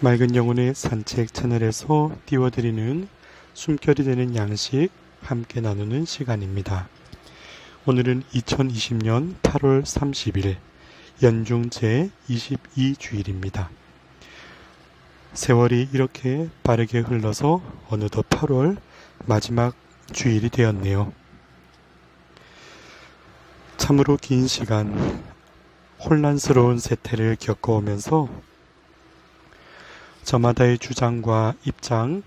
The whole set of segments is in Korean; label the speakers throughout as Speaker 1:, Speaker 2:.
Speaker 1: 맑은 영혼의 산책 채널에서 띄워드리는 숨결이 되는 양식 함께 나누는 시간입니다. 오늘은 2020년 8월 30일 연중 제22주일입니다. 세월이 이렇게 빠르게 흘러서 어느덧 8월 마지막 주일이 되었네요. 참으로 긴 시간 혼란스러운 세태를 겪어오면서 저마다의 주장과 입장,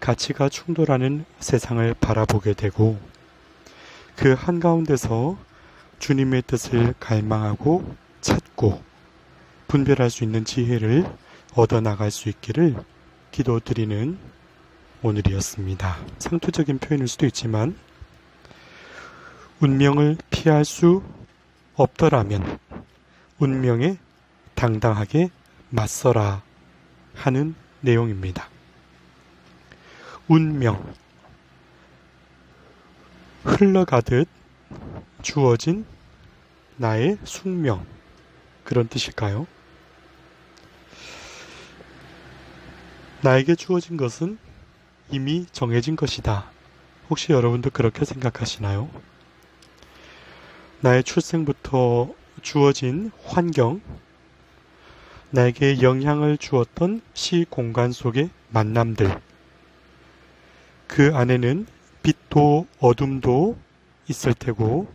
Speaker 1: 가치가 충돌하는 세상을 바라보게 되고 그 한가운데서 주님의 뜻을 갈망하고 찾고 분별할 수 있는 지혜를 얻어나갈 수 있기를 기도드리는 오늘이었습니다. 상투적인 표현일 수도 있지만 운명을 피할 수 없더라면 운명에 당당하게 맞서라 하는 내용입니다. 운명, 흘러가듯 주어진 나의 숙명, 그런 뜻일까요? 나에게 주어진 것은 이미 정해진 것이다. 혹시 여러분도 그렇게 생각하시나요? 나의 출생부터 주어진 환경, 나에게 영향을 주었던 시공간 속의 만남들, 그 안에는 빛도 어둠도 있을 테고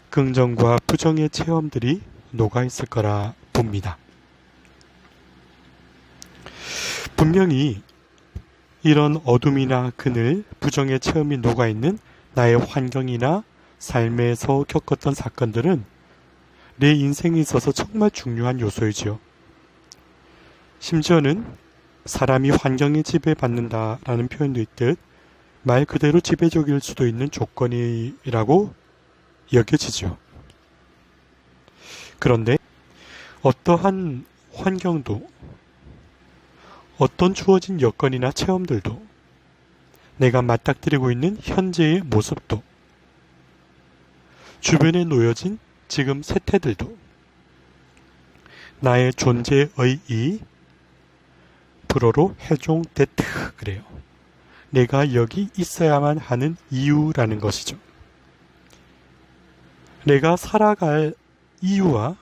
Speaker 1: 긍정과 부정의 체험들이 녹아 있을 거라 봅니다. 분명히 이런 어둠이나 그늘, 부정의 체험이 녹아 있는 나의 환경이나 삶에서 겪었던 사건들은 내 인생에 있어서 정말 중요한 요소이지요. 심지어는 사람이 환경에 지배받는다라는 표현도 있듯 말 그대로 지배적일 수도 있는 조건이라고 여겨지죠. 그런데 어떠한 환경도 어떤 주어진 여건이나 체험들도 내가 맞닥뜨리고 있는 현재의 모습도 주변에 놓여진 지금 세태들도 나의 존재의 이 불어로 해종됐트 그래요. 내가 여기 있어야만 하는 이유라는 것이죠. 내가 살아갈 이유와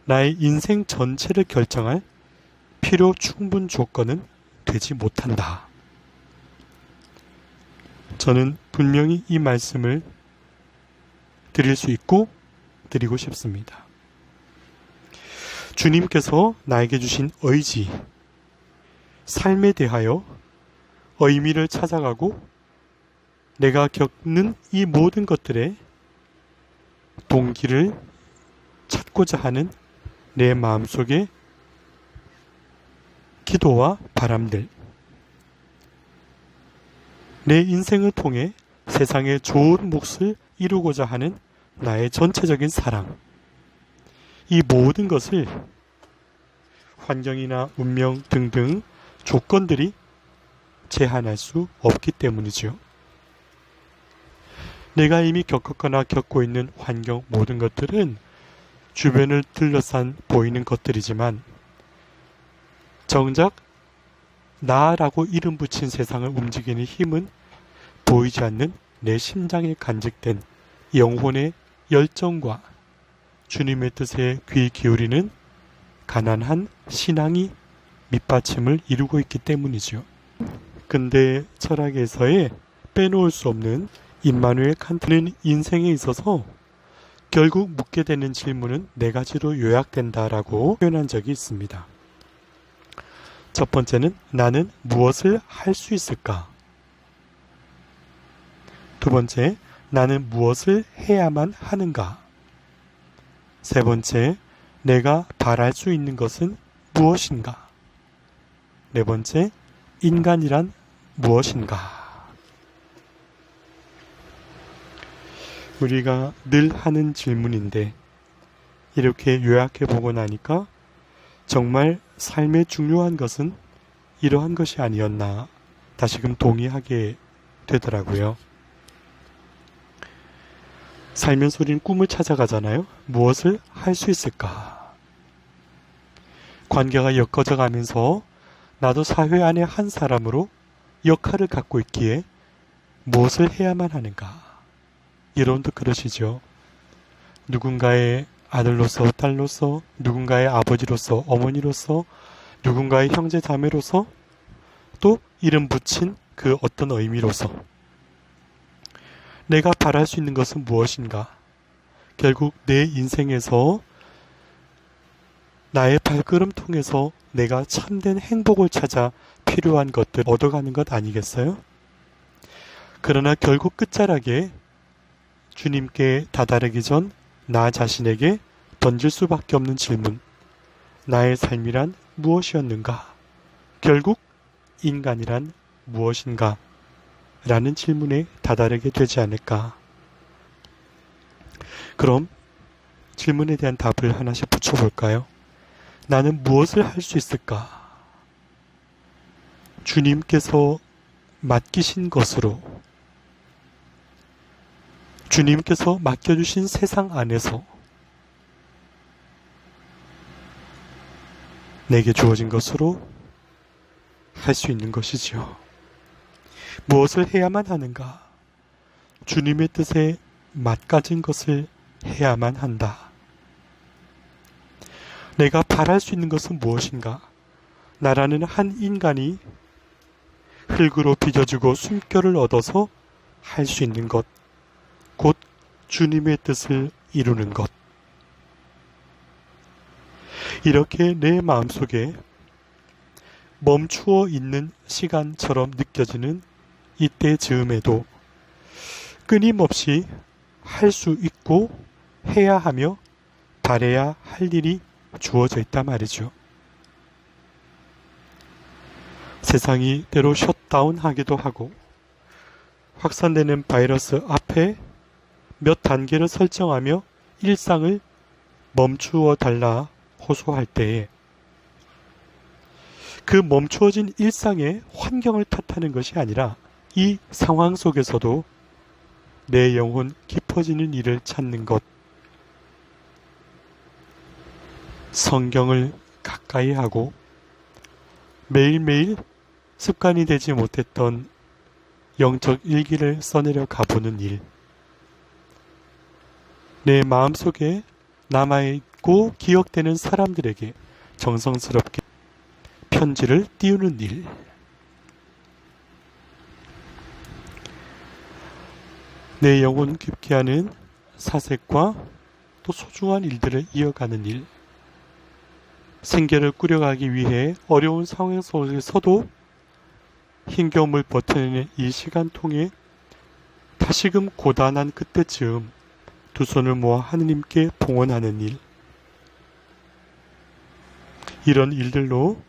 Speaker 1: 나의 인생 전체를 결정할 필요 충분 조건은 되지 못한다. 저는 분명히 이 말씀을 드릴 수 있고 드리고 싶습니다. 주님께서 나에게 주신 의지, 삶에 대하여 의미를 찾아가고 내가 겪는 이 모든 것들의 동기를 찾고자 하는 내 마음속의 기도와 바람들, 내 인생을 통해 세상의 좋은 몫을 이루고자 하는 나의 전체적인 사랑, 이 모든 것을 환경이나 운명 등등 조건들이 제한할 수 없기 때문이죠. 내가 이미 겪었거나 겪고 있는 환경 모든 것들은 주변을 둘러싼 보이는 것들이지만 정작 나라고 이름 붙인 세상을 움직이는 힘은 보이지 않는 내 심장에 간직된 영혼의 열정과 주님의 뜻에 귀 기울이는 가난한 신앙이 밑받침을 이루고 있기 때문이죠. 근대 철학에서의 빼놓을 수 없는 임마누엘 칸트는 인생에 있어서 결국 묻게 되는 질문은 네 가지로 요약된다라고 표현한 적이 있습니다. 첫 번째는 나는 무엇을 할 수 있을까? 두 번째, 나는 무엇을 해야만 하는가? 세 번째, 내가 바랄 수 있는 것은 무엇인가? 네 번째, 인간이란 무엇인가? 우리가 늘 하는 질문인데 이렇게 요약해보고 나니까 정말 삶의 중요한 것은 이러한 것이 아니었나 다시금 동의하게 되더라고요. 살면서 우리는 꿈을 찾아가잖아요. 무엇을 할 수 있을까? 관계가 엮어져 가면서 나도 사회 안에 한 사람으로 역할을 갖고 있기에 무엇을 해야만 하는가? 여러분도 그러시죠? 누군가의 아들로서, 딸로서, 누군가의 아버지로서, 어머니로서, 누군가의 형제 자매로서, 또 이름 붙인 그 어떤 의미로서 내가 바랄 수 있는 것은 무엇인가? 결국 내 인생에서 나의 발걸음 통해서 내가 참된 행복을 찾아 필요한 것들 얻어가는 것 아니겠어요? 그러나 결국 끝자락에 주님께 다다르기 전 나 자신에게 던질 수밖에 없는 질문, 나의 삶이란 무엇이었는가? 결국 인간이란 무엇인가? 라는 질문에 다다르게 되지 않을까? 그럼 질문에 대한 답을 하나씩 붙여볼까요? 나는 무엇을 할 수 있을까? 주님께서 맡기신 것으로, 주님께서 맡겨주신 세상 안에서 내게 주어진 것으로 할 수 있는 것이지요. 무엇을 해야만 하는가? 주님의 뜻에 맞가진 것을 해야만 한다. 내가 바랄 수 있는 것은 무엇인가? 나라는 한 인간이 흙으로 빚어지고 숨결을 얻어서 할 수 있는 것, 곧 주님의 뜻을 이루는 것. 이렇게 내 마음속에 멈추어 있는 시간처럼 느껴지는 이때 즈음에도 끊임없이 할 수 있고 해야 하며 바라야 할 일이 주어져 있단 말이죠. 세상이 때로 셧다운 하기도 하고 확산되는 바이러스 앞에 몇 단계를 설정하며 일상을 멈추어 달라 호소할 때에 그 멈추어진 일상의 환경을 탓하는 것이 아니라 이 상황 속에서도 내 영혼 깊어지는 일을 찾는 것, 성경을 가까이 하고 매일매일 습관이 되지 못했던 영적 일기를 써내려 가보는 일, 내 마음속에 남아있고 기억되는 사람들에게 정성스럽게 편지를 띄우는 일, 내 영혼 깊게 하는 사색과 또 소중한 일들을 이어가는 일, 생계를 꾸려가기 위해 어려운 상황 속에서도 힘겨움을 버텨내는 이 시간 통해 다시금 고단한 그때쯤 두 손을 모아 하느님께 봉헌하는 일, 이런 일들로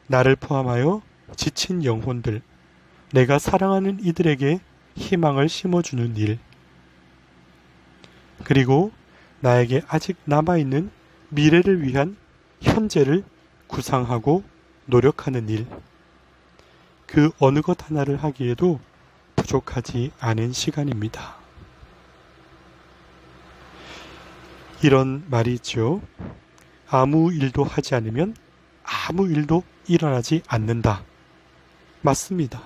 Speaker 1: 나를 포함하여 지친 영혼들, 내가 사랑하는 이들에게 희망을 심어주는 일, 그리고 나에게 아직 남아있는 미래를 위한 현재를 구상하고 노력하는 일, 그 어느 것 하나를 하기에도 부족하지 않은 시간입니다. 이런 말이 있죠. 아무 일도 하지 않으면 아무 일도 일어나지 않는다. 맞습니다.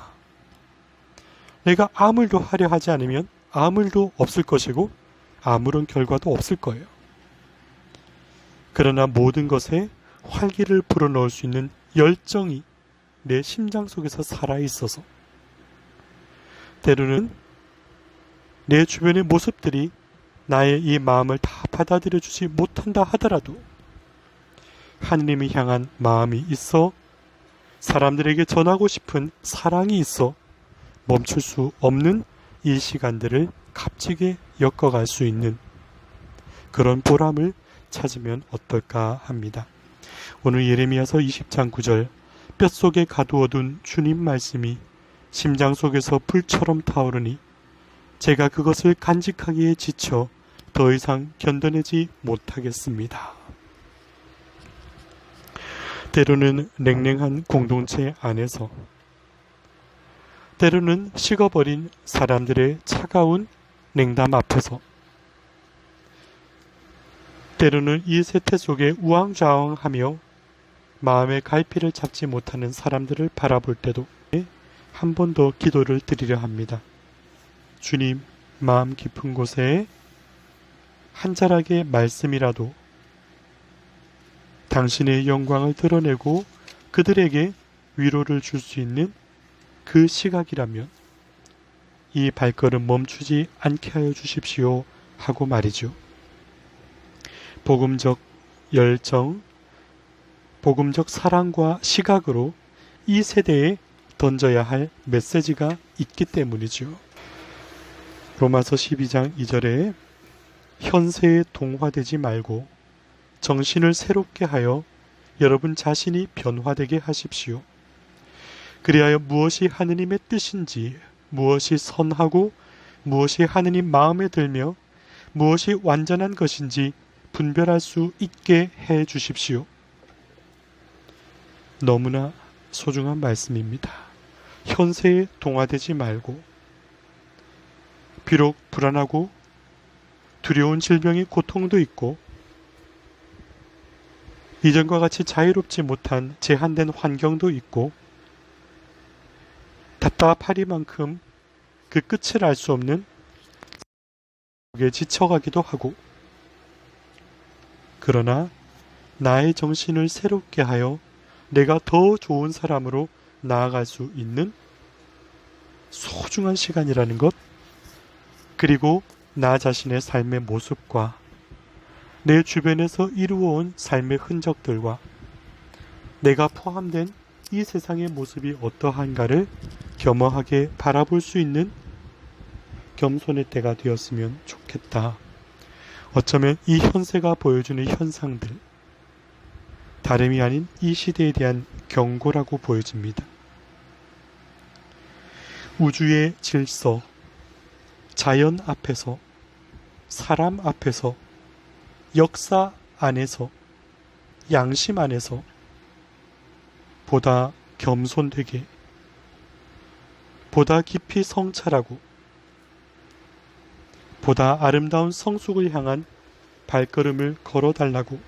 Speaker 1: 내가 아무 일도 하려 하지 않으면 아무 일도 없을 것이고 아무런 결과도 없을 거예요. 그러나 모든 것에 활기를 불어넣을 수 있는 열정이 내 심장 속에서 살아있어서 때로는 내 주변의 모습들이 나의 이 마음을 다 받아들여 주지 못한다 하더라도 하느님이 향한 마음이 있어 사람들에게 전하고 싶은 사랑이 있어 멈출 수 없는 이 시간들을 값지게 엮어갈 수 있는 그런 보람을 찾으면 어떨까 합니다. 오늘 예레미야서 20장 9절, 뼛속에 가두어둔 주님 말씀이 심장 속에서 불처럼 타오르니 제가 그것을 간직하기에 지쳐 더 이상 견뎌내지 못하겠습니다. 때로는 냉랭한 공동체 안에서, 때로는 식어버린 사람들의 차가운 냉담 앞에서, 때로는 이 세태 속에 우왕좌왕하며 마음의 갈피를 잡지 못하는 사람들을 바라볼 때도 한 번 더 기도를 드리려 합니다. 주님, 마음 깊은 곳에 한 자락의 말씀이라도 당신의 영광을 드러내고 그들에게 위로를 줄 수 있는 그 시각이라면 이 발걸음 멈추지 않게 하여 주십시오 하고 말이죠. 복음적 열정, 복음적 사랑과 시각으로 이 세대에 던져야 할 메시지가 있기 때문이죠. 로마서 12장 2절에 현세에 동화되지 말고 정신을 새롭게 하여 여러분 자신이 변화되게 하십시오. 그리하여 무엇이 하느님의 뜻인지, 무엇이 선하고 무엇이 하느님 마음에 들며 무엇이 완전한 것인지 분별할 수 있게 해 주십시오. 너무나 소중한 말씀입니다. 현세에 동화되지 말고 비록 불안하고 두려운 질병의 고통도 있고 이전과 같이 자유롭지 못한 제한된 환경도 있고 답답하리만큼 그 끝을 알 수 없는 에 지쳐가기도 하고 그러나 나의 정신을 새롭게 하여 내가 더 좋은 사람으로 나아갈 수 있는 소중한 시간이라는 것 그리고 나 자신의 삶의 모습과 내 주변에서 이루어온 삶의 흔적들과 내가 포함된 이 세상의 모습이 어떠한가를 겸허하게 바라볼 수 있는 겸손의 때가 되었으면 좋겠다. 어쩌면 이 현세가 보여주는 현상들, 다름이 아닌 이 시대에 대한 경고라고 보여집니다. 우주의 질서, 자연 앞에서, 사람 앞에서, 역사 안에서, 양심 안에서 보다 겸손되게, 보다 깊이 성찰하고, 보다 아름다운 성숙을 향한 발걸음을 걸어달라고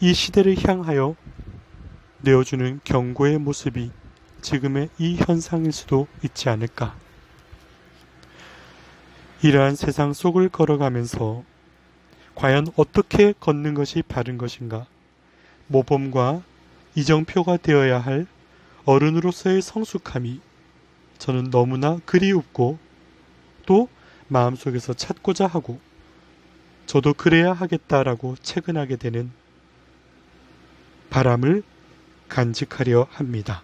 Speaker 1: 이 시대를 향하여 내어주는 경고의 모습이 지금의 이 현상일 수도 있지 않을까. 이러한 세상 속을 걸어가면서 과연 어떻게 걷는 것이 바른 것인가? 모범과 이정표가 되어야 할 어른으로서의 성숙함이 저는 너무나 그리웁고 또 마음속에서 찾고자 하고 저도 그래야 하겠다라고 채근하게 되는 바람을 간직하려 합니다.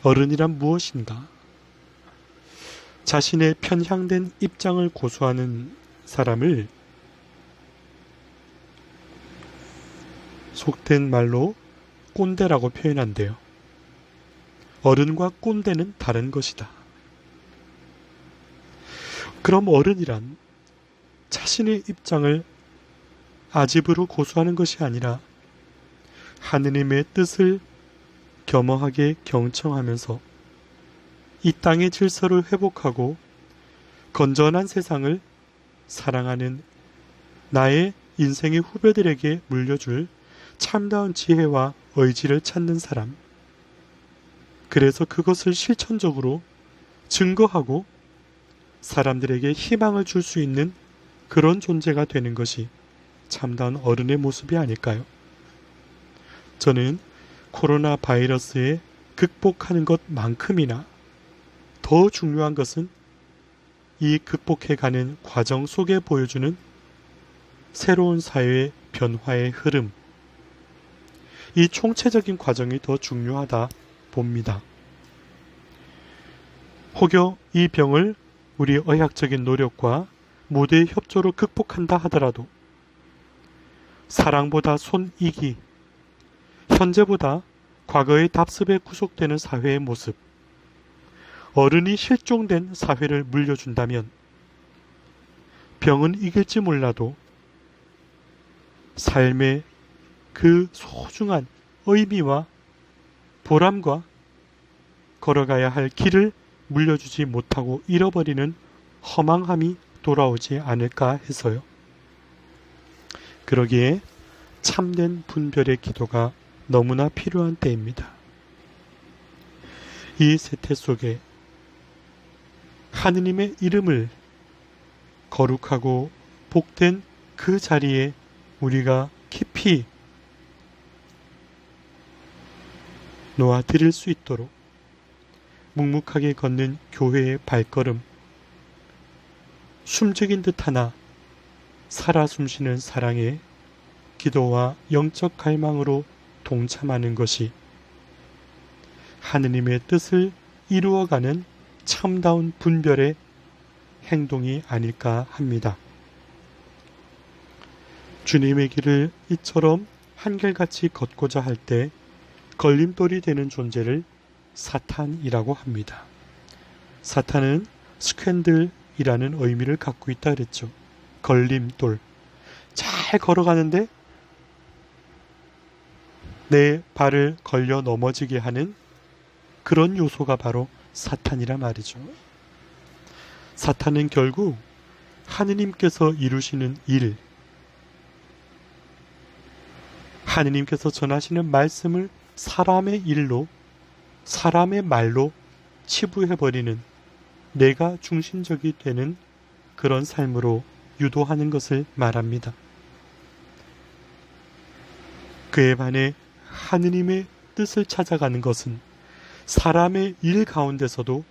Speaker 1: 어른이란 무엇인가? 자신의 편향된 입장을 고수하는 사람을 속된 말로 꼰대라고 표현한대요. 어른과 꼰대는 다른 것이다. 그럼 어른이란 자신의 입장을 아집으로 고수하는 것이 아니라 하느님의 뜻을 겸허하게 경청하면서 이 땅의 질서를 회복하고 건전한 세상을 사랑하는 나의 인생의 후배들에게 물려줄 참다운 지혜와 의지를 찾는 사람. 그래서 그것을 실천적으로 증거하고 사람들에게 희망을 줄 수 있는 그런 존재가 되는 것이 참다운 어른의 모습이 아닐까요? 저는 코로나 바이러스에 극복하는 것만큼이나 더 중요한 것은 이 극복해가는 과정 속에 보여주는 새로운 사회의 변화의 흐름, 이 총체적인 과정이 더 중요하다 봅니다. 혹여 이 병을 우리 의학적인 노력과 모두의 협조로 극복한다 하더라도 사랑보다 손익이, 현재보다 과거의 답습에 구속되는 사회의 모습, 어른이 실종된 사회를 물려준다면 병은 이길지 몰라도 삶의 그 소중한 의미와 보람과 걸어가야 할 길을 물려주지 못하고 잃어버리는 허망함이 돌아오지 않을까 해서요. 그러기에 참된 분별의 기도가 너무나 필요한 때입니다. 이 세태 속에 하느님의 이름을 거룩하고 복된 그 자리에 우리가 깊이 놓아드릴 수 있도록 묵묵하게 걷는 교회의 발걸음, 숨죽인 듯하나 살아 숨쉬는 사랑의 기도와 영적 갈망으로 동참하는 것이 하느님의 뜻을 이루어가는 참다운 분별의 행동이 아닐까 합니다. 주님의 길을 이처럼 한결같이 걷고자 할 때 걸림돌이 되는 존재를 사탄이라고 합니다. 사탄은 스캔들이라는 의미를 갖고 있다 그랬죠. 걸림돌. 잘 걸어가는데 내 발을 걸려 넘어지게 하는 그런 요소가 바로 사탄이라 말이죠. 사탄은 결국 하느님께서 이루시는 일, 하느님께서 전하시는 말씀을 사람의 일로, 사람의 말로 치부해버리는, 내가 중심적이 되는 그런 삶으로 유도하는 것을 말합니다. 그에 반해 하느님의 뜻을 찾아가는 것은 사람의 일 가운데서도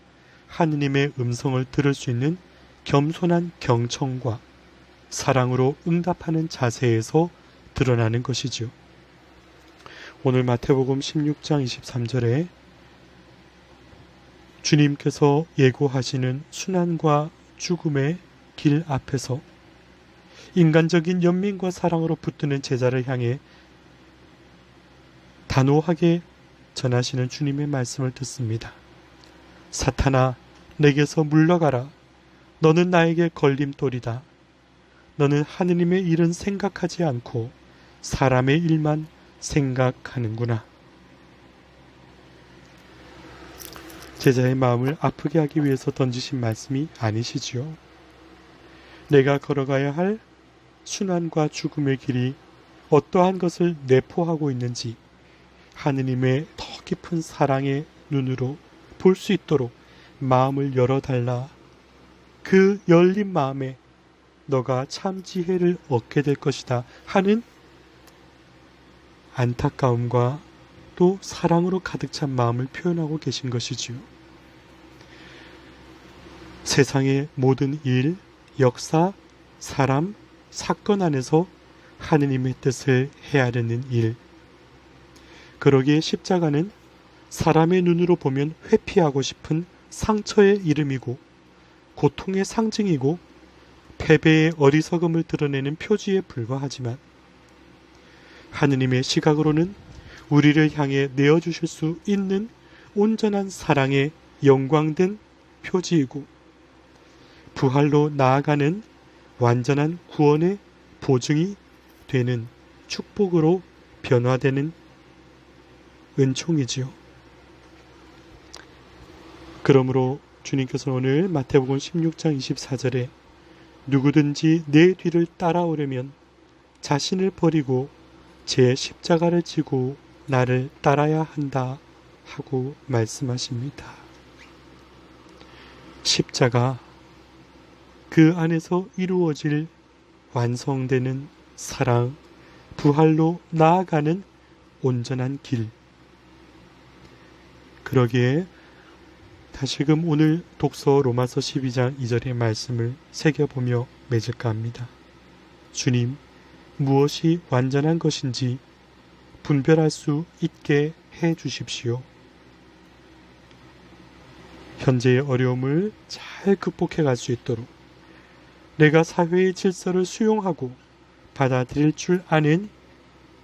Speaker 1: 하느님의 음성을 들을 수 있는 겸손한 경청과 사랑으로 응답하는 자세에서 드러나는 것이지요. 오늘 마태복음 16장 23절에 주님께서 예고하시는 순환과 죽음의 길 앞에서 인간적인 연민과 사랑으로 붙드는 제자를 향해 단호하게 전하시는 주님의 말씀을 듣습니다. 사탄아, 내게서 물러가라. 너는 나에게 걸림돌이다. 너는 하느님의 일은 생각하지 않고 사람의 일만 생각하는구나. 제자의 마음을 아프게 하기 위해서 던지신 말씀이 아니시지요. 내가 걸어가야 할 순환과 죽음의 길이 어떠한 것을 내포하고 있는지 하느님의 더 깊은 사랑의 눈으로 볼 수 있도록 마음을 열어달라. 그 열린 마음에 너가 참 지혜를 얻게 될 것이다 하는 안타까움과 또 사랑으로 가득 찬 마음을 표현하고 계신 것이지요. 세상의 모든 일, 역사, 사람, 사건 안에서 하느님의 뜻을 헤아리는 일. 그러기에 십자가는 사람의 눈으로 보면 회피하고 싶은 상처의 이름이고 고통의 상징이고 패배의 어리석음을 드러내는 표지에 불과하지만 하느님의 시각으로는 우리를 향해 내어주실 수 있는 온전한 사랑의 영광된 표지이고 부활로 나아가는 완전한 구원의 보증이 되는 축복으로 변화되는 은총이지요. 그러므로 주님께서 오늘 마태복음 16장 24절에 누구든지 내 뒤를 따라오려면 자신을 버리고 제 십자가를 지고 나를 따라야 한다 하고 말씀하십니다. 십자가, 그 안에서 이루어질 완성되는 사랑, 부활로 나아가는 온전한 길. 그러기에 다시금 오늘 독서 로마서 12장 2절의 말씀을 새겨보며 맺을까 합니다. 주님, 무엇이 완전한 것인지 분별할 수 있게 해 주십시오. 현재의 어려움을 잘 극복해 갈 수 있도록 내가 사회의 질서를 수용하고 받아들일 줄 아는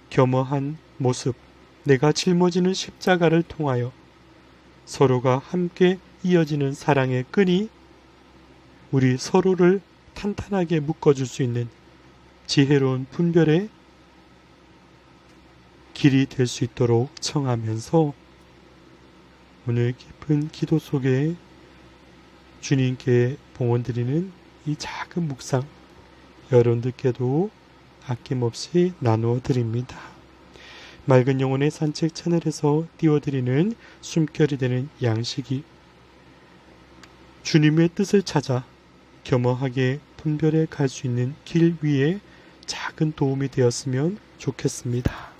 Speaker 1: 겸허한 모습, 내가 짊어지는 십자가를 통하여 서로가 함께 이어지는 사랑의 끈이 우리 서로를 탄탄하게 묶어줄 수 있는 지혜로운 분별의 길이 될 수 있도록 청하면서 오늘 깊은 기도 속에 주님께 봉헌드리는 이 작은 묵상, 여러분들께도 아낌없이 나누어 드립니다. 맑은 영혼의 산책 채널에서 띄워드리는 숨결이 되는 양식이 주님의 뜻을 찾아 겸허하게 분별해 갈 수 있는 길 위에 작은 도움이 되었으면 좋겠습니다.